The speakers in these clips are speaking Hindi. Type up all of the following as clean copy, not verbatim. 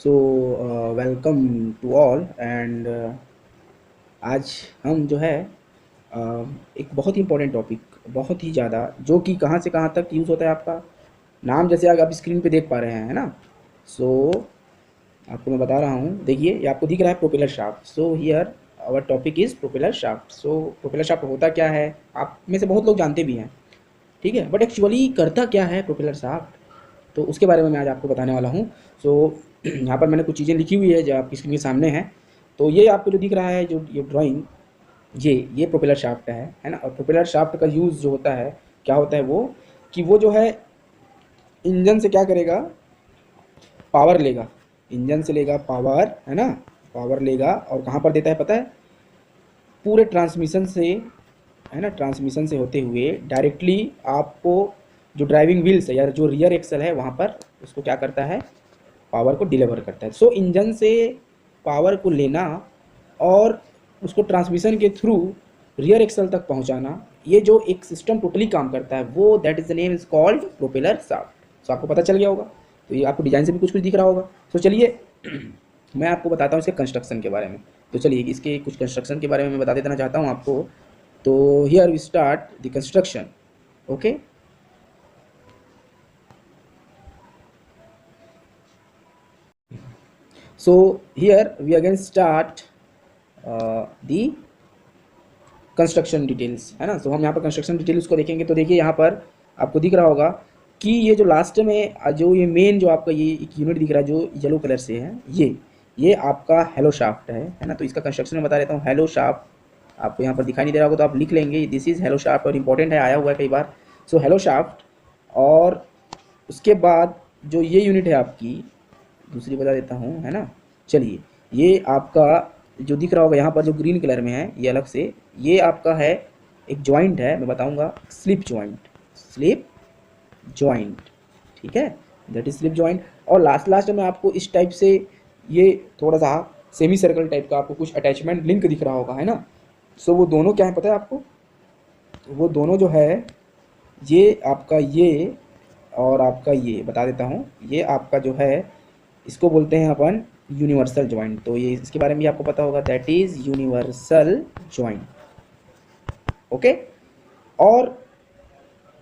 So welcome to all and आज हम जो है एक बहुत ही इम्पोर्टेंट टॉपिक, बहुत ही ज़्यादा, जो कि कहाँ से कहाँ तक यूज़ होता है। आपका नाम जैसे आप स्क्रीन पे देख पा रहे हैं, है ना। सो आपको मैं बता रहा हूँ, देखिए ये आपको दिख रहा है propeller shaft. So here our topic is propeller shaft. So propeller shaft होता क्या है, आप में से बहुत लोग जानते भी हैं, ठीक है, बट एक्चुअली करता क्या है प्रोपेलर शाफ्ट, तो उसके बारे में मैं आज आपको बताने वाला हूँ। सो यहाँ पर मैंने कुछ चीज़ें लिखी हुई है जो आपकी स्क्रीन के सामने है। तो ये आपको जो दिख रहा है, जो ये ड्राइंग, ये प्रोपेलर शाफ्ट है ना। और प्रोपेलर शाफ्ट का यूज़ जो होता है, क्या होता है वो, कि वो जो है इंजन से क्या करेगा, पावर लेगा, इंजन से लेगा पावर, है ना, पावर लेगा और कहाँ पर देता है पता है, पूरे ट्रांसमिशन से, है ना, ट्रांसमिशन से होते हुए डायरेक्टली आपको जो ड्राइविंग व्हील्स है या जो रियर एक्सल है वहाँ पर उसको क्या करता है, पावर को डिलीवर करता है। सो इंजन से पावर को लेना और उसको ट्रांसमिशन के थ्रू रियर एक्सल तक पहुंचाना, ये जो एक सिस्टम टोटली काम करता है वो that is the name is called propeller shaft. So आपको पता चल गया होगा, तो ये आपको डिज़ाइन से भी कुछ कुछ दिख रहा होगा। तो चलिए मैं आपको बताता हूँ इसके कंस्ट्रक्शन के बारे में। तो चलिए इसके कुछ कंस्ट्रक्शन के बारे में मैं बता देना चाहता हूँ आपको। तो here we start the construction. Okay, so here we again start the construction details, है ना। तो हम यहाँ पर कंस्ट्रक्शन डिटेल्स को देखेंगे। तो देखिए यहाँ पर आपको दिख रहा होगा कि ये जो लास्ट में जो ये मेन जो आपका ये एक यूनिट दिख रहा है जो येलो कलर से है, ये आपका हेलो शाफ्ट है ना। तो इसका कंस्ट्रक्शन में बता देता हूँ। हेलो शाफ्ट आपको यहाँ पर दिखाई नहीं दे रहा होगा तो आप लिख लेंगे, दिस इज़ हेलो शाफ्ट, और इंपॉर्टेंट है, आया हुआ है कई बार। सो हेलो शाफ्ट, और उसके बाद जो ये यूनिट है आपकी दूसरी बता देता हूँ, है ना। चलिए ये आपका जो दिख रहा होगा यहाँ पर जो ग्रीन कलर में है, ये अलग से, ये आपका है एक जॉइंट है, मैं बताऊँगा, स्लिप जॉइंट, स्लिप जॉइंट, ठीक है, दैट इज स्लिप जॉइंट। और लास्ट में आपको इस टाइप से ये थोड़ा सा सेमी सर्कल टाइप का आपको कुछ अटैचमेंट लिंक दिख रहा होगा, है ना। सो वो दोनों क्या है पता है आपको, तो वो दोनों जो है ये आपका ये और आपका ये बता देता हूँ, ये आपका जो है इसको बोलते हैं अपन यूनिवर्सल जॉइंट। तो ये इसके बारे में भी आपको पता होगा, that is universal joint. Okay, और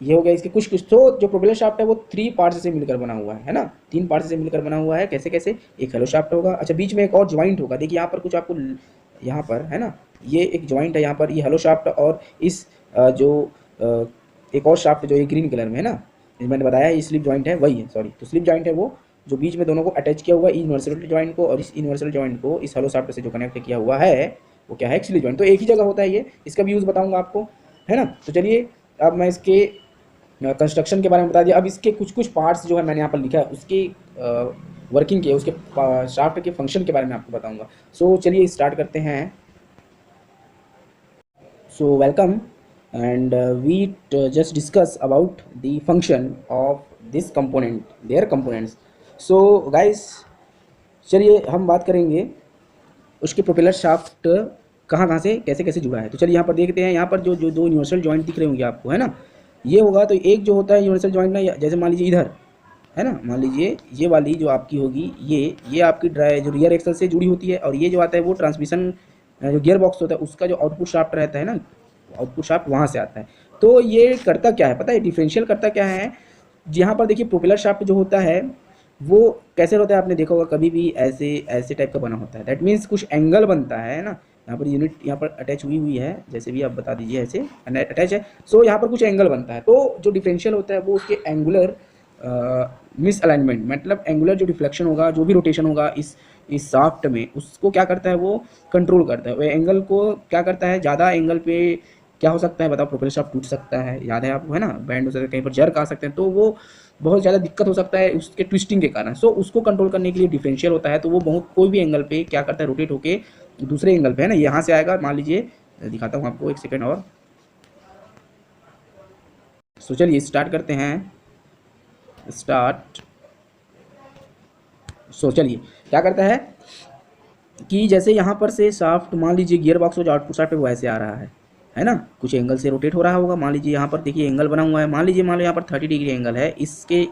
ये हो गया इसके कुछ कुछ। तो जो प्रोपेलर शाफ्ट है वो 3 पार्ट्स से मिलकर बना हुआ है ना, 3 पार्ट्स से मिलकर बना हुआ है। कैसे कैसे, एक हेलो शाफ्ट होगा, अच्छा बीच में एक और ज्वाइंट होगा। देखिए यहाँ पर कुछ आपको, यहाँ पर है ना, ये एक ज्वाइंट है यहाँ पर, ये हेलो शाफ्ट, और इस एक और शाफ्ट जो ये ग्रीन कलर में है ना, मैंने बताया ये स्लिप जॉइंट है, वही है, सॉरी। तो स्लिप जॉइंट है वो जो बीच में दोनों को अटैच किया हुआ है, यूनिवर्सल जॉइंट को, और इस यूनिवर्सल जॉइंट को इस हेलो शाफ्ट से जो कनेक्ट किया हुआ है वो क्या है, स्लिप जॉइंट। तो एक ही जगह होता है ये, इसका भी यूज़ बताऊंगा आपको, है ना। तो चलिए अब मैं इसके कंस्ट्रक्शन के बारे में बता दिया। अब इसके कुछ कुछ पार्ट्स जो है मैंने यहाँ पर लिखा है, उसकी वर्किंग के, उसके शाफ्ट के फंक्शन के बारे में आपको बताऊंगा। सो चलिए स्टार्ट करते हैं। So welcome and we just discuss about the function of this component, their components. So guys चलिए हम बात करेंगे उसके प्रोपेलर शाफ्ट कहाँ कहाँ से कैसे कैसे जुड़ा है। तो चलिए यहाँ पर देखते हैं, यहाँ पर जो जो दो यूनिवर्सल जॉइंट दिख रहे होंगे आपको, है ना, ये होगा। तो एक जो होता है यूनिवर्सल जॉइंट ना, जैसे मान लीजिए इधर, है ना, मान लीजिए ये वाली जो आपकी होगी, ये आपकी जो रियर एक्सल से जुड़ी होती है, और ये जो आता है वो ट्रांसमिशन जो गियर बॉक्स होता है उसका जो आउटपुट शाफ्ट रहता है ना, आउटपुट शाफ्ट वहाँ से आता है। तो ये करता क्या है पता है, डिफरेंशियल करता क्या है। यहाँ पर देखिए प्रोपेलर शाफ्ट जो होता है वो कैसे होता है, आपने देखा होगा कभी भी ऐसे ऐसे टाइप का बना होता है, दैट मीन्स कुछ एंगल बनता है ना। यहाँ पर यूनिट यहाँ पर अटैच हुई हुई है, जैसे भी आप बता दीजिए, ऐसे अटैच है। सो यहाँ पर कुछ एंगल बनता है, तो जो डिफरेंशियल होता है वो उसके एंगुलर मिस अलाइनमेंट, मतलब एंगुलर जो डिफ्लेक्शन होगा, जो भी रोटेशन होगा इस शाफ्ट में, उसको क्या करता है वो कंट्रोल करता है। वो एंगल को क्या करता है, ज़्यादा एंगल पे क्या हो सकता है बताओ, प्रोपेलर शाफ्ट टूट सकता है, याद है आपको, है ना, बैंड हो सकता है, कहीं पर जर्क आ सकते हैं, तो वो बहुत ज़्यादा दिक्कत हो सकता है उसके ट्विस्टिंग के कारण। सो उसको कंट्रोल करने के लिए डिफरेंशियल होता है, तो वो बहुत कोई भी एंगल पे क्या करता है, रोटेट होके दूसरे एंगल पे, है ना, यहाँ से आएगा, मान लीजिए दिखाता हूँ आपको, एक सेकेंड और। सो चलिए स्टार्ट करते हैं, स्टार्ट। सो चलिए क्या करता है कि जैसे यहाँ पर से शाफ्ट, मान लीजिए गियर बॉक्स जो आउटपुट शाफ्ट है वो ऐसे आ रहा है ना, कुछ एंगल से रोटेट हो रहा होगा। मान लीजिए यहाँ पर देखिए एंगल बना हुआ है, मान लो यहाँ पर 30 डिग्री एंगल है, इसके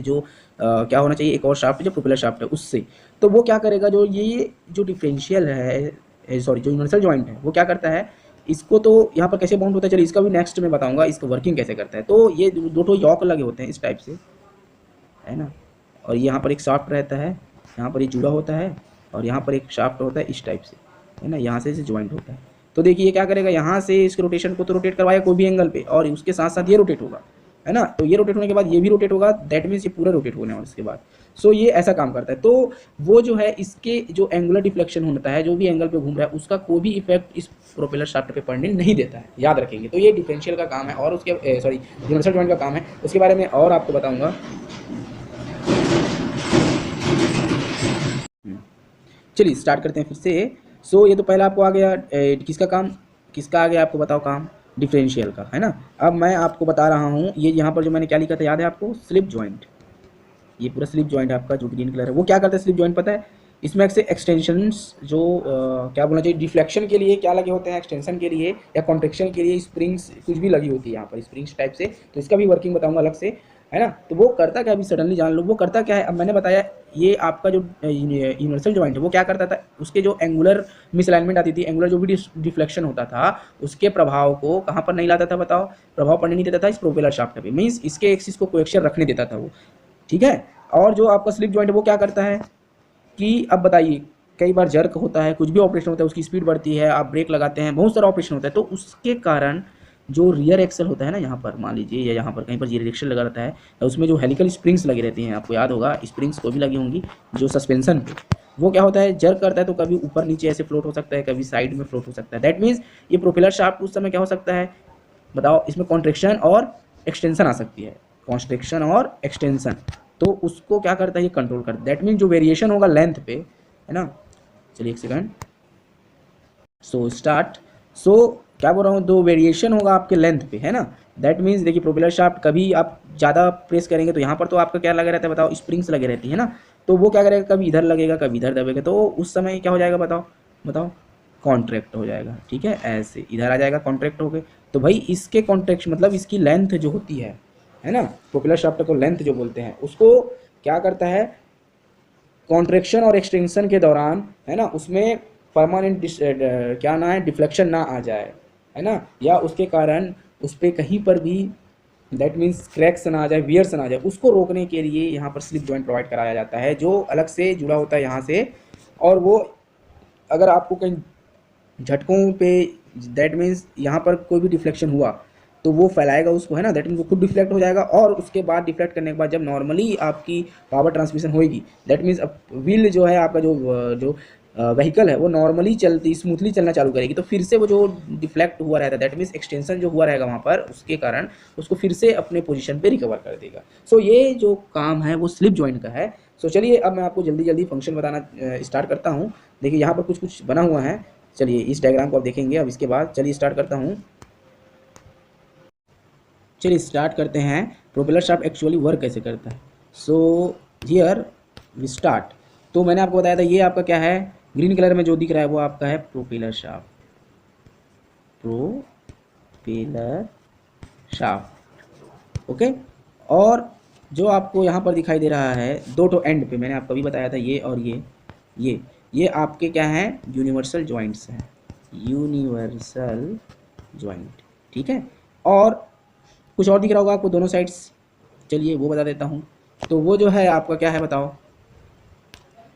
जो क्या होना चाहिए, एक और शाफ्ट जो प्रोपेलर शाफ्ट है उससे। तो वो क्या करेगा, जो ये जो डिफरेंशियल है, सॉरी जो यूनिवर्सल जॉइंट है वो क्या करता है, इसको तो यहाँ पर कैसे बाउंड होता है, चलिए इसका भी नेक्स्ट में बताऊंगा, इसका वर्किंग कैसे करता है। तो ये दो ठो यॉक लगे होते हैं इस टाइप से, है ना, और यहाँ पर एक शाफ्ट रहता है, यहाँ पर ये जुड़ा होता है, और यहाँ पर एक शाफ्ट होता है इस टाइप से, है ना, यहाँ से इसे ज्वाइंट होता है। तो देखिए ये क्या करेगा, यहाँ से इसके रोटेशन को तो रोटेट करवाएगा कोई भी एंगल पे, और उसके साथ साथ ये रोटेट होगा, है ना। तो ये रोटेट होने के बाद ये भी रोटेट होगा, दैट मीन्स ये पूरा रोटेट होने वाला इसके बाद। सो ये ऐसा काम करता है। तो वो जो है इसके जो एंगुलर डिफ्लेक्शन होता है, जो भी एंगल पे घूम रहा है, उसका कोई भी इफेक्ट इस प्रोपेलर शाफ्ट पे पड़ने नहीं देता है, याद रखेंगे। तो ये डिफरेंशियल का काम है, और उसके सॉरी यूनिवर्सल जॉइंट का काम है, उसके बारे में और आपको बताऊंगा। चलिए स्टार्ट करते हैं फिर से। सो ये तो पहला आपको आ गया किसका काम, किसका आ गया आपको बताओ काम, डिफरेंशियल का, है ना। अब मैं आपको बता रहा हूँ, ये यहाँ पर जो मैंने क्या लिखा था याद है आपको, स्लिप जॉइंट। ये पूरा स्लिप जॉइंट आपका जो ग्रीन कलर है वो क्या करता है, स्लिप जॉइंट पता है, इसमें से एक्सटेंशंस जो क्या बोलना चाहिए, डिफ्लेक्शन के लिए क्या लगे होते हैं, एक्सटेंशन के लिए या कॉन्ट्रेक्शन के लिए स्प्रिंग्स कुछ भी लगी होती है यहाँ पर, स्प्रिंग्स टाइप से। तो इसका भी वर्किंग बताऊंगा अलग से, है ना। तो वो करता क्या, अभी सडनली जान लो वो करता क्या है। अब मैंने बताया ये आपका जो यूनिवर्सल जॉइंट है वो क्या करता था, उसके जो एंगुलर मिसअलाइनमेंट आती थी, एंगुलर जो भी डिफ्लेक्शन होता था, उसके प्रभाव को कहाँ पर नहीं लाता था बताओ, प्रभाव पड़ने नहीं देता था इस प्रोपेलर शाफ्ट पे, मीन्स इसके एक्सिस को कोएक्सियल रखने देता था वो, ठीक है। और जो आपका स्लिप जॉइंट है वो क्या करता है कि अब बताइए, कई बार जर्क होता है, कुछ भी ऑपरेशन होता है, उसकी स्पीड बढ़ती है, आप ब्रेक लगाते हैं, बहुत सारा ऑपरेशन होता है, तो उसके कारण जो रियर एक्सल होता है ना, यहाँ पर मान लीजिए, या यहाँ पर कहीं पर रियर एक्सल लगा रहता है, उसमें जो हेलिकल स्प्रिंग्स लगी रहती हैं, आपको याद होगा स्प्रिंग्स को भी लगी होंगी जो सस्पेंशन पे, वो क्या होता है, जर्क करता है, तो कभी ऊपर नीचे ऐसे फ्लोट हो सकता है, कभी साइड में फ्लोट हो सकता है। दैट मीन्स ये प्रोपेलर शाफ्ट उस समय क्या हो सकता है बताओ, इसमें कॉन्ट्रेक्शन और एक्सटेंशन आ सकती है, कॉन्ट्रेक्शन और एक्सटेंशन। तो उसको क्या करता है, ये कंट्रोल करता है। दैट मीन जो वेरिएशन होगा लेंथ पे, है ना। चलिए एक सेकंड, सो स्टार्ट। सो क्या बोल रहा हूँ, दो वेरिएशन होगा आपके लेंथ पे, है ना। दैट मीन्स देखिए प्रोपेलर शाफ्ट कभी आप ज़्यादा प्रेस करेंगे तो यहाँ पर तो आपका क्या लगा रहता है बताओ, स्प्रिंग्स लगे रहती है ना। तो वो क्या करेगा, कभी इधर लगेगा कभी इधर दबेगा, तो उस समय क्या हो जाएगा बताओ बताओ, कॉन्ट्रैक्ट हो जाएगा, ठीक है, ऐसे इधर आ जाएगा कॉन्ट्रैक्ट हो गए। तो भाई इसके कॉन्ट्रैक्शन मतलब इसकी लेंथ जो होती है ना, प्रोपेलर शाफ्ट को लेंथ जो बोलते हैं, उसको क्या करता है, कॉन्ट्रैक्शन और एक्सटेंशन के दौरान, है ना, उसमें परमानेंट क्या ना है, डिफ्लेक्शन ना आ जाए, है ना, या उसके कारण उस पर कहीं पर भी दैट मीन्स क्रैक्स ना आ जाए, वियर्स ना आ जाए, उसको रोकने के लिए यहाँ पर स्लिप जॉइंट प्रोवाइड कराया जाता है, जो अलग से जुड़ा होता है यहाँ से। और वो अगर आपको कहीं झटकों पे, दैट मीन्स यहाँ पर कोई भी डिफ्लेक्शन हुआ तो वो फैलाएगा उसको, है ना, दैट मीन्स वो खुद डिफ्लेक्ट हो जाएगा, और उसके बाद डिफ्लेक्ट करने के बाद जब नॉर्मली आपकी पावर ट्रांसमिशन होगी, दैट मीन्स अब व्हील जो है आपका जो व्हीकल है वो नॉर्मली चलती स्मूथली चलना चालू करेगी, तो फिर से वो जो डिफ्लेक्ट हुआ रहता है, दैट मीन्स एक्सटेंशन जो हुआ रहेगा वहाँ पर, उसके कारण उसको फिर से अपने पोजीशन पे रिकवर कर देगा। सो ये जो काम है वो स्लिप जॉइंट का है। सो चलिए अब मैं आपको जल्दी जल्दी फंक्शन बताना स्टार्ट करता हूँ। देखिए यहाँ पर कुछ कुछ बना हुआ है, चलिए इस डायग्राम को आप देखेंगे। अब इसके बाद चलिए स्टार्ट करता हूँ। चलिए स्टार्ट करते हैं, प्रोपेलर शाफ्ट एक्चुअली वर्क कैसे करता है। So here we start. तो मैंने आपको बताया था ये आपका क्या है, ग्रीन कलर में जो दिख रहा है वो आपका है propeller shaft, propeller shaft, okay. और जो आपको यहाँ पर दिखाई दे रहा है दो तो एंड पे, मैंने आपको अभी बताया था ये और ये आपके क्या हैं, यूनिवर्सल जॉइंट्स हैं, यूनिवर्सल जॉइंट, ठीक है। और कुछ और दिख रहा होगा आपको दोनों साइड्स, चलिए वो बता देता हूँ। तो वो जो है आपका क्या है बताओ,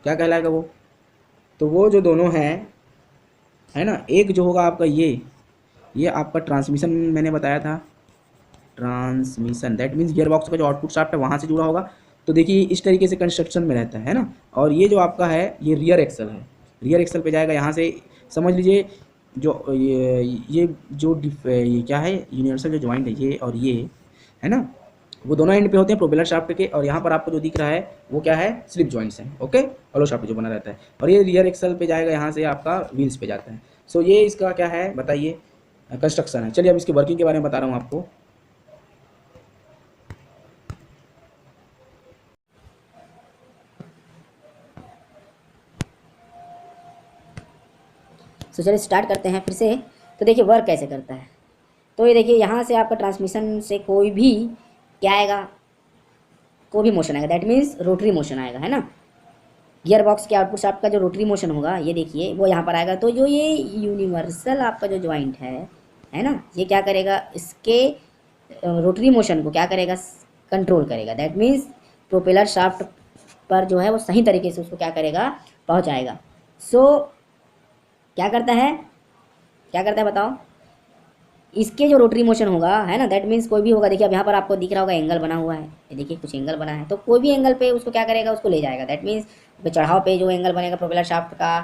क्या कहलाएगा वो, तो वो जो दोनों हैं, है ना, एक जो होगा आपका ये आपका ट्रांसमिशन, मैंने बताया था transmission, that means gear box का जो आउटपुट शाफ्ट है वहाँ से जुड़ा होगा। तो देखिए इस तरीके से कंस्ट्रक्शन में रहता है ना। और ये जो आपका है ये रियर एक्सल है, रियर एक्सल पे जाएगा, यहाँ से समझ लीजिए जो ये जो ये क्या है, यूनिवर्सल जो जॉइंट है ये और ये, है ना, वो दोनों एंड पे होते हैं प्रोपेलर शाफ्ट के। और यहाँ पर आपको जो दिख रहा है वो क्या है, स्लिप जॉइंट्स हैं, ओके, होलो शाफ्ट जो बना रहता है। और ये रियर एक्सल पे जाएगा, यहाँ से आपका व्हील्स पे जाता है। सो ये इसका क्या है बताइए, कंस्ट्रक्शन है। चलिए अब इसकी वर्किंग के बारे में बता रहा हूँ आपको। तो चलिए स्टार्ट करते हैं फिर से। तो देखिए वर्क कैसे करता है। तो ये देखिए यहाँ से आपका ट्रांसमिशन से कोई भी क्या आएगा, को भी मोशन आएगा, दैट मीन्स रोटरी मोशन आएगा, है ना। गियर बॉक्स के आउटपुट शाफ्ट का जो रोटरी मोशन होगा, ये देखिए वो यहाँ पर आएगा। तो जो ये यूनिवर्सल आपका जो जॉइंट है ना, ये क्या करेगा, इसके रोटरी मोशन को क्या करेगा, कंट्रोल करेगा। दैट मीन्स प्रोपेलर शाफ्ट पर जो है वो सही तरीके से उसको क्या करेगा, पहुँचाएगा। सो क्या करता है बताओ, इसके जो रोटरी मोशन होगा, है ना, दैट मीन्स कोई भी होगा। देखिए अब यहाँ पर आपको दिख रहा होगा एंगल बना हुआ है, ये देखिए कुछ एंगल बना है, तो कोई भी एंगल पे उसको क्या करेगा, उसको ले जाएगा। दैट मीन्स चढ़ाव पे जो एंगल बनेगा प्रोपेलर शाफ्ट का,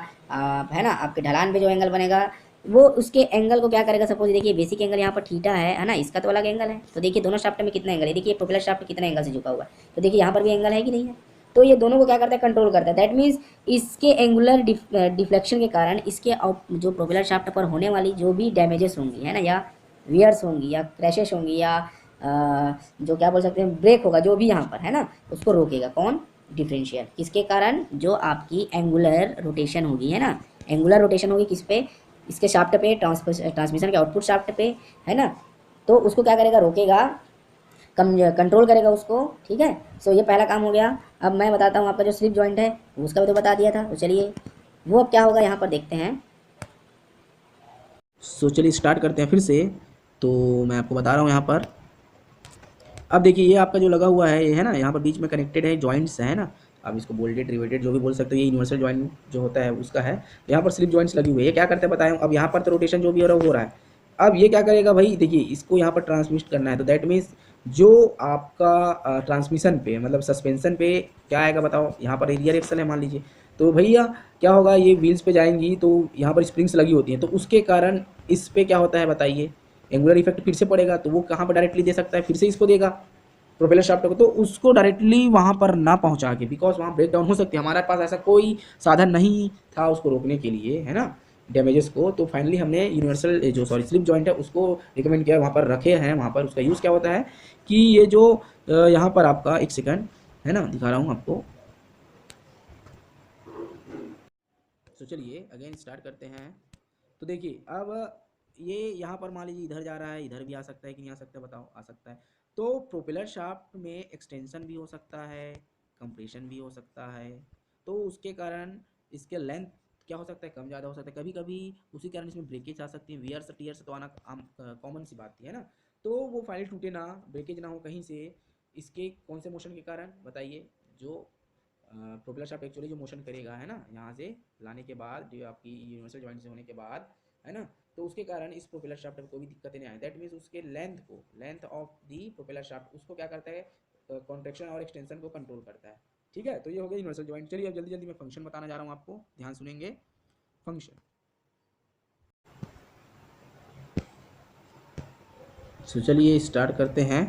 है ना, आपके ढलान पे जो एंगल बनेगा, वो उसके एंगल को क्या करेगा। सपोज देखिए बेसिक एंगल यहाँ पर थीटा है ना, इसका तो अलग एंगल है। तो देखिए दोनों शाफ्ट में कितना एंगल है, देखिए प्रोपेलर शाफ्ट कितना एंगल से झुका हुआ है, तो देखिए यहाँ पर भी एंगल है कि नहीं है। तो ये दोनों को क्या करता है, कंट्रोल करता है। दैट मीन्स इसके एंगुलर डिफ्लेक्शन के कारण इसके जो प्रोपेलर शाफ्ट पर होने वाली जो भी डैमेजेस होंगी, है ना, या वियर्स होंगी या क्रैशेस होंगी या जो क्या बोल सकते हैं ब्रेक होगा, जो भी यहाँ पर है ना, उसको रोकेगा। कौन, डिफरेंशियल। किसके कारण, जो आपकी एंगुलर रोटेशन होगी, है ना, एंगुलर रोटेशन होगी किस पे, इसके शाफ्ट पे, ट्रांसमिशन के आउटपुट शाफ्ट पे, है ना, तो उसको क्या करेगा, रोकेगा, कंट्रोल करेगा उसको, ठीक है। सो ये पहला काम हो गया। अब मैं बताता हूँ आपका जो स्लिप जॉइंट है उसका भी तो बता दिया था, तो चलिए वो अब क्या होगा यहाँ पर देखते हैं। सो चलिए स्टार्ट करते हैं फिर से। तो मैं आपको बता रहा हूँ यहाँ पर, अब देखिए ये आपका जो लगा हुआ है ये है ना, यहाँ पर बीच में कनेक्टेड है, जॉइंट्स है ना, आप इसको बोल्टेड रिवेटेड जो भी बोल सकते हो, ये यूनिवर्सल जॉइंट जो होता है उसका है। यहाँ पर स्लिप जॉइंट्स लगी हुई है, ये क्या करते हैं बताएं। अब यहाँ पर तो रोटेशन जो भी हो रहा है वो हो रहा है। अब ये क्या करेगा भाई, देखिए इसको यहाँ पर ट्रांसमिट करना है, तो दैट मीन्स जो आपका ट्रांसमिशन पे मतलब सस्पेंशन पे क्या आएगा बताओ, यहाँ पर एरियर एक्सल है मान लीजिए। तो भैया क्या होगा, ये व्हील्स पे जाएंगी तो यहाँ पर स्प्रिंग्स लगी होती हैं, तो उसके कारण इस पे क्या होता है बताइए, एंगुलर इफेक्ट फिर से पड़ेगा। तो वो कहाँ पर डायरेक्टली दे सकता है, फिर से इसको देगा प्रोपेलर शाफ्ट को, तो उसको डायरेक्टली वहाँ पर ना पहुँचा के, बिकॉज वहाँ ब्रेक डाउन हो सकती है, हमारे पास ऐसा कोई साधन नहीं था उसको रोकने के लिए, है ना, डैमेजेस को। तो फाइनली हमने यूनिवर्सल जो स्लिप जॉइंट है उसको रिकमेंड किया, वहाँ पर रखे हैं। वहाँ पर उसका यूज़ क्या होता है कि ये जो यहाँ पर आपका एक सेकंड है ना, दिखा रहा हूँ आपको। तो चलिए अगेन स्टार्ट करते हैं। तो देखिए अब ये यहाँ पर मान लीजिए इधर जा रहा है, इधर भी आ सकता है कि नहीं आ सकता, बताओ, आ सकता है। तो प्रोपेलर शाफ्ट में एक्सटेंशन भी हो सकता है, कंप्रेशन भी हो सकता है, तो उसके कारण इसके लेंथ क्या हो सकता है, कम ज़्यादा हो सकता है। कभी कभी उसी कारण इसमें ब्रेकेज आ सकती है, वियर्स टीयर्स तो आना कॉमन सी बात है ना। तो वो फाइल टूटे ना, ब्रेकेज ना हो कहीं से, इसके कौन से मोशन के कारण बताइए, जो प्रोपेलर शाफ्ट एक्चुअली जो मोशन करेगा, है ना, यहाँ से लाने के बाद, जो आपकी यूनिवर्सल जॉइंट से होने के बाद, है ना, तो उसके कारण इस प्रोपेलर शाफ्ट में कोई भी दिक्कतें नहीं आए। दैट मीन्स उसके लेंथ को, length of the propeller shaft, उसको क्या करता है, कॉन्ट्रेक्शन और एक्सटेंशन को कंट्रोल करता है। ठीक है, तो ये हो गया यूनिवर्सल जॉइंट। चलिए अब जल्दी जल्दी मैं फंक्शन बताना जा रहा हूँ आपको, ध्यान सुनेंगे। फंक्शन, सो चलिए स्टार्ट करते हैं।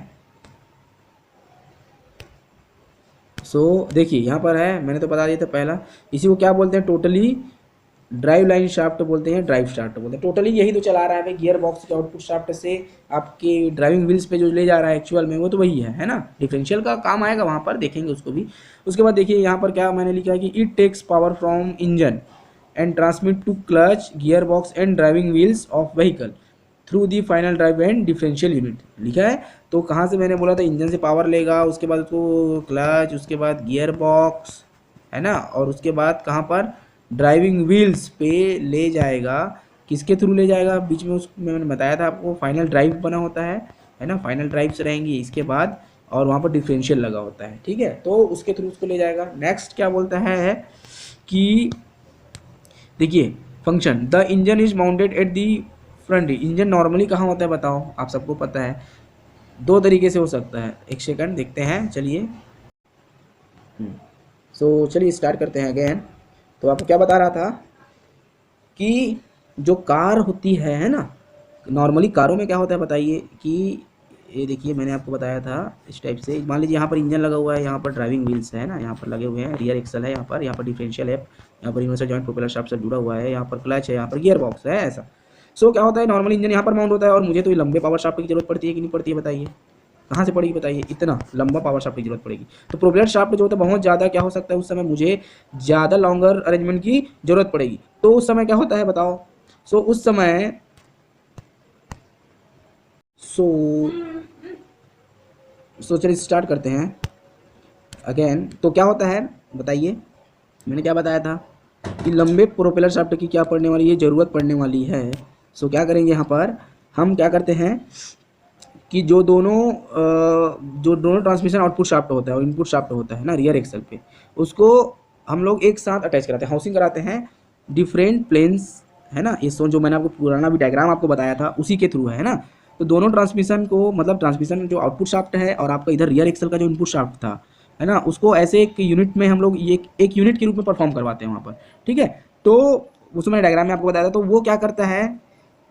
सो देखिए यहाँ पर है, मैंने तो बता दिया था पहला, इसी को क्या बोलते हैं, टोटली ड्राइव लाइन शाफ्ट बोलते हैं, ड्राइव शाफ्ट बोलते हैं। टोटली यही तो चला रहा है भाई, गियर बॉक्स के आउटपुट शाफ्ट से आपके ड्राइविंग व्हील्स पे जो ले जा रहा है एक्चुअल में, वो तो वही है ना। डिफरेंशियल का काम आएगा वहाँ पर, देखेंगे उसको भी। उसके बाद देखिए यहाँ पर क्या मैंने लिखा है कि it takes power from engine and transmit to clutch, gear box and driving wheels of vehicle through the final drive and differential unit, लिखा है। तो कहाँ से मैंने बोला था, इंजन से पावर लेगा, उसके बाद उसको क्लच, उसके बाद गियर बॉक्स, है ना, और उसके बाद कहाँ पर, ड्राइविंग व्हील्स पे ले जाएगा। किसके थ्रू ले जाएगा, बीच में उसमें मैंने बताया था आपको, फाइनल ड्राइव बना होता है ना, फाइनल ड्राइव्स रहेंगी इसके बाद, और वहाँ पर डिफरेंशियल लगा होता है, ठीक है, तो उसके थ्रू उसको ले जाएगा। नेक्स्ट क्या बोलता है कि देखिए function, the engine is mounted at the front. Engine normally कहाँ होता है बताओ, आप सबको पता है, दो तरीके से हो सकता है। एक सेकंड देखते हैं, चलिए। सो चलिए स्टार्ट करते हैं अगेन। तो आपको क्या बता रहा था कि जो कार होती है ना, नॉर्मली कारों में क्या होता है बताइए, कि ये देखिए मैंने आपको बताया था इस टाइप से, मान लीजिए यहाँ पर इंजन लगा हुआ है, यहाँ पर ड्राइविंग व्हील्स है ना, यहाँ पर लगे हुए हैं, रियर एक्सल है, यहाँ पर डिफरेंशियल है, यहाँ पर यूनिवर्सल जॉइंट प्रोपेलर शाफ्ट से जुड़ा हुआ है, यहाँ पर क्लच है, यहाँ पर गियर बॉक्स है, ऐसा। सो क्या होता है, नॉर्मली इंजन यहाँ पर माउंट होता है, और मुझे तो ये लंबे पावर शाफ्ट की जरूरत पड़ती है कि नहीं पड़ती है बताइए, कहाँ से पड़ेगी बताइए, इतना लंबा पावर शाफ्ट की जरूरत पड़ेगी। तो प्रोपेलर शाफ्ट जो होता है बहुत ज़्यादा क्या हो सकता है, उस समय मुझे ज़्यादा लॉन्गर अरेंजमेंट की जरूरत पड़ेगी। तो उस समय क्या होता है बताओ, सो उस समय सो चलिए स्टार्ट करते हैं। अगेन तो क्या होता है बताइए, मैंने क्या बताया था कि लंबे प्रोपेलर शाफ्ट की क्या पड़ने वाली है, ज़रूरत पड़ने वाली है। सो क्या करेंगे यहाँ पर हम क्या करते हैं कि जो दोनों ट्रांसमिशन आउटपुट शाफ्ट होता है और इनपुट शाफ्ट होता है ना रियर एक्सल पे, उसको हम लोग एक साथ अटैच कराते हैं, हाउसिंग कराते हैं डिफरेंट प्लेन्स, है ना। ये जो मैंने आपको पुराना भी डायग्राम आपको बताया था उसी के थ्रू है ना। तो दोनों ट्रांसमिशन को, मतलब ट्रांसमिशन जो आउटपुट शाफ्ट है और आपका इधर रियर एक्सल का जो इनपुट शाफ्ट था, है ना, उसको ऐसे एक यूनिट में हम लोग ये एक यूनिट के रूप में परफॉर्म करवाते हैं वहाँ पर, ठीक है। तो उसमें मैंने डायग्राम में आपको बताया था, तो वो क्या करता है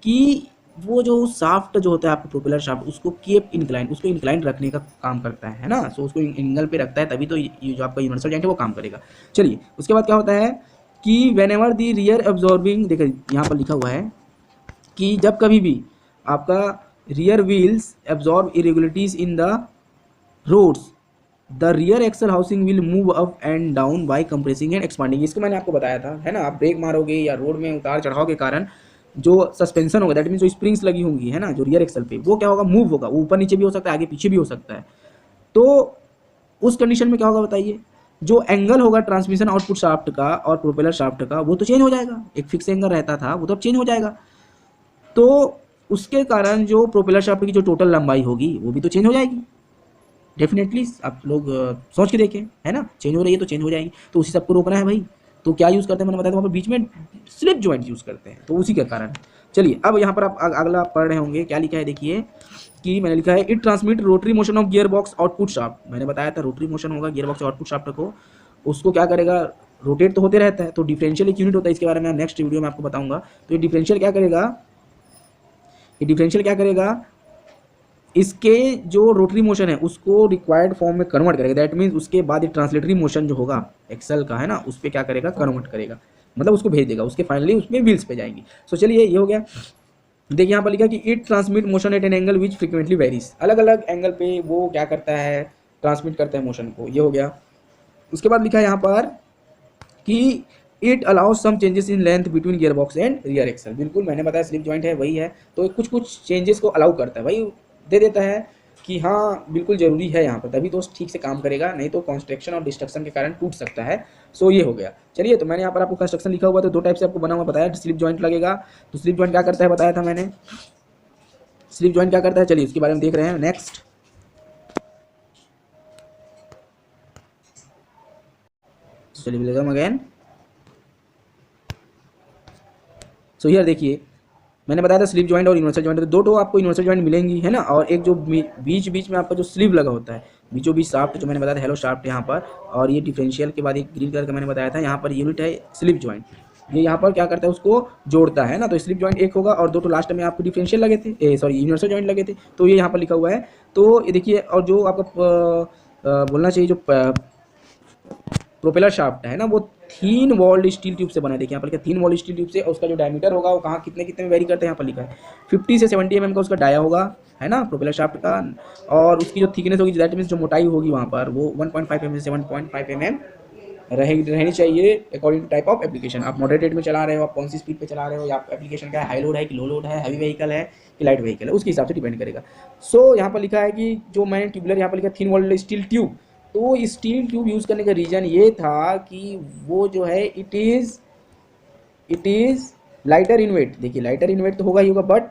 कि वो जो शाफ्ट जो होता है आपका प्रोपेलर शाफ्ट, उसको कीप इंक्लाइन, उसको इंक्लाइन रखने का काम करता है ना। सो उसको एंगल पे रखता है, तभी तो ये जो आपका यूनिवर्सल जॉइंट है वो काम करेगा। चलिए उसके बाद क्या होता है कि when ever the rear absorbing, देखिए यहाँ पर लिखा हुआ है कि जब कभी भी आपका rear wheels absorb irregularities in the roads, the rear axle housing will move up and down by compressing and expanding. इसको मैंने आपको बताया था, है ना। आप ब्रेक मारोगे या रोड में उतार चढ़ाव के कारण जो सस्पेंशन होगा, दैट मीन जो स्प्रिंग्स लगी होंगी, है ना, जो रियर एक्सल पे, वो क्या होगा, मूव होगा। वो ऊपर नीचे भी हो सकता है, आगे पीछे भी हो सकता है। तो उस कंडीशन में क्या होगा बताइए, जो एंगल होगा ट्रांसमिशन आउटपुट शाफ्ट का और प्रोपेलर शाफ्ट का, वो तो चेंज हो जाएगा। एक फिक्स एंगल रहता था, वो तो अब चेंज हो जाएगा। तो उसके कारण जो प्रोपेलर शाफ्ट की जो टोटल लंबाई होगी वो भी तो चेंज हो जाएगी। डेफिनेटली आप लोग सोच के देखें, है ना, चेंज हो रही है तो चेंज हो जाएगी। तो उसी सबको रोकना है भाई। तो क्या यूज़ करते हैं, मैंने बताया था वहाँ पर बीच में स्लिप जॉइंट यूज़ करते हैं, तो उसी के कारण। चलिए अब यहाँ पर आप अगला पढ़ रहे होंगे, क्या लिखा है देखिए कि मैंने लिखा है it transmit rotary motion of gear box output shaft. मैंने बताया था रोटरी मोशन होगा गियर बॉक्स आउटपुट शाफ्ट को, उसको क्या करेगा, रोटेट तो होते रहता है। तो डिफरेंशियल एक यूनिट होता है, इसके बारे में नेक्स्ट वीडियो में आपको बताऊंगा। तो ये डिफरेंशियल क्या करेगा, ये डिफरेंशियल क्या करेगा, इसके जो रोटरी मोशन है उसको रिक्वायर्ड फॉर्म में कन्वर्ट करेगा। दैट मीन्स उसके बाद ये ट्रांसलेटरी मोशन जो होगा एक्सल का, है ना, उस पर क्या करेगा, कन्वर्ट करेगा, मतलब उसको भेज देगा, उसके फाइनली उसमें व्हील्स पे जाएंगी। सो चलिए ये हो गया। देखिए यहाँ पर लिखा कि it transmit motion at an angle which frequently varies, अलग अलग एंगल पे वो क्या करता है, ट्रांसमिट करता है मोशन को। ये हो गया। उसके बाद लिखा है यहाँ पर कि it allows some changes in length between gear box and rear axle. बिल्कुल मैंने बताया स्लिप जॉइंट है वही है, तो कुछ कुछ चेंजेस को अलाउ करता है भाई, दे देता है कि हाँ बिल्कुल ज़रूरी है यहाँ पर, तभी तो ठीक से काम करेगा, नहीं तो कंस्ट्रक्शन और डिस्ट्रक्शन के कारण टूट सकता है। सो ये हो गया। चलिए तो मैंने यहाँ पर आपको कंस्ट्रक्शन लिखा हुआ, तो दो टाइप से आपको बना हुआ बताया, स्लिप जॉइंट लगेगा। तो स्लिप जॉइंट क्या करता है बताया था मैंने, स्लिप जॉइंट क्या करता है, चलिए इसके बारे में देख रहे हैं नेक्स्ट। चलिए अगेन। सो हियर देखिए मैंने बताया था स्लीव जॉइंट और यूनिवर्सल जॉइंट, तो दो आपको यूनिवर्सल जॉइंट मिलेंगी, है ना। और एक जो बीच बीच में आपका जो स्लीव लगा होता है, बीचों बीच शाफ्ट जो मैंने बताया था, हेलो शाफ्ट यहाँ पर। और ये डिफरेंशियल के बाद एक ग्रीन कलर का मैंने बताया था, यहाँ पर यूनिट है स्लीव जॉइंट। ये यहाँ पर क्या करता है, उसको जोड़ता है ना। तो स्लीव जॉइंट एक होगा और दो तो लास्ट में आपको डिफरेंशियल लगे थे, सॉरी यूनिवर्सल जॉइंट लगे थे, तो ये यहाँ पर लिखा हुआ है। तो ये देखिए, और जो आपका बोलना चाहिए जो प्रोपेलर शाफ्ट है ना, वो थीन वॉल्ड स्टील ट्यूब से बना है। देखिए यहाँ पर लिखा थीन वॉल्ड स्टील ट्यूब से, और उसका जो डायमीटर होगा वो कहाँ कितने कितने में वेरी करते हैं, यहाँ पर लिखा है 50 से 70 mm का उसका डाया होगा, है ना, प्रोपेलर शाफ्ट का। और उसकी जो थिकनेस होगी, दैट मीन्स जो मोटाई होगी वहाँ पर, वो 1.5 mm से 7.5 mm रहनी चाहिए according to type of application. आप मॉडरेट में चला रहे हो, आप कौन सी स्पीड पे चला रहे हो, या एप्लीकेशन क्या है, हाई लोड है कि लो लोड है, हैवी व्हीकल है कि लाइट व्हीकल है, उसके हिसाब से डिपेंड करेगा। सो यहाँ पर लिखा है कि जो मैंने ट्यूबुलर यहाँ पर लिखा थीन वॉल्ड स्टील ट्यूब, तो स्टील ट्यूब यूज़ करने का रीज़न ये था कि वो जो है it is lighter in weight. देखिए लाइटर इन वेट तो होगा ही होगा, बट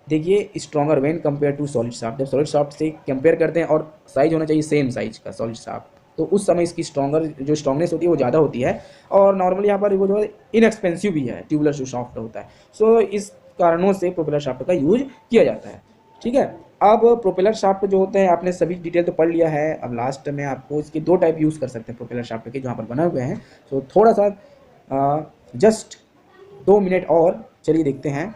देखिए stronger when compare to solid shaft. जब सॉलिड शाफ्ट से कंपेयर करते हैं, और साइज होना चाहिए सेम साइज का सॉलिड शाफ्ट, तो उस समय इसकी जो स्ट्रॉन्गनेस होती है वो ज़्यादा होती है। और नॉर्मली यहाँ पर वो जो है इनएक्सपेंसिव भी है ट्यूबुलर जो शाफ्ट होता है। सो इस कारणों से प्रोपेलर शाफ्ट का यूज किया जाता है, ठीक है। अब प्रोपेलर शाफ्ट जो होते हैं, आपने सभी डिटेल तो पढ़ लिया है। अब लास्ट में आपको इसके दो टाइप यूज़ कर सकते हैं प्रोपेलर शाफ्ट के, जो यहाँ पर बने हुए हैं। सो थोड़ा सा जस्ट 2 मिनट और चलिए देखते हैं।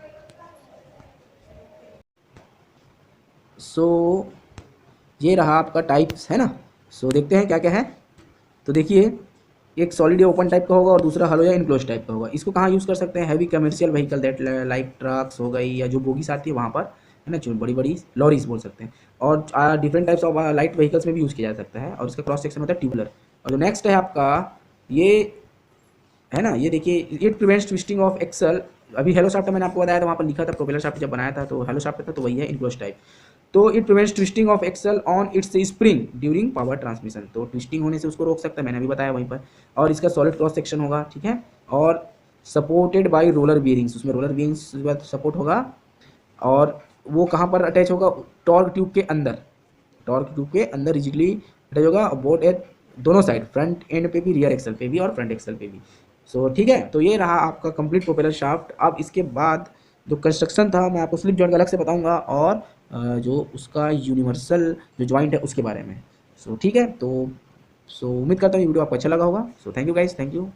सो ये रहा आपका टाइप्स, है ना। सो देखते हैं क्या क्या है। तो देखिए एक सॉलिड या ओपन टाइप का होगा और दूसरा हलो या इनक्लोज टाइप का होगा। इसको कहाँ यूज़ कर सकते हैं, heavy commercial vehicle that like trucks हो गई, या जो बोगीस आती है वहाँ पर, है ना, जो बड़ी बड़ी लॉरीज बोल सकते हैं। और different types of light vehicles में भी यूज़ किया जा सकता है। और इसका क्रॉस सेक्शन होता है ट्यूबुलर। और जो नेक्स्ट है आपका ये, है ना, ये देखिए it prevents twisting of axle अभी हेलो शाफ्ट मैंने आपको बताया था, वहाँ पर लिखा था प्रोपेलर शाफ्ट जब बनाया था तो हेलो शाफ्ट था, तो वही है इनक्लोज टाइप। तो it prevents twisting of axle on its spring during power transmission, तो ट्विस्टिंग होने से उसको रोक सकता है, मैंने अभी बताया वहीं पर। और इसका सॉलिड क्रॉस सेक्शन होगा, ठीक है, और सपोर्टेड बाय रोलर बियरिंग्स, उसमें रोलर बियरिंग्स सपोर्ट होगा। और वो कहाँ पर अटैच होगा, टॉर्क ट्यूब के अंदर, टॉर्क ट्यूब के अंदर रिजिडली अटैच होगा, बोट एट दोनों साइड, फ्रंट एंड पे भी, रियर एक्सल पे भी और फ्रंट एक्सल पे भी। सो ठीक है, तो ये रहा आपका कंप्लीट प्रोपेलर शाफ्ट। अब इसके बाद जो कंस्ट्रक्शन था मैं आपको स्लिप जॉइंट अलग से बताऊंगा, और जो उसका यूनिवर्सल जो जॉइंट है उसके बारे में। सो ठीक है, तो उम्मीद करता हूँ ये वीडियो आपको अच्छा लगा होगा। So thank you guys, thank you.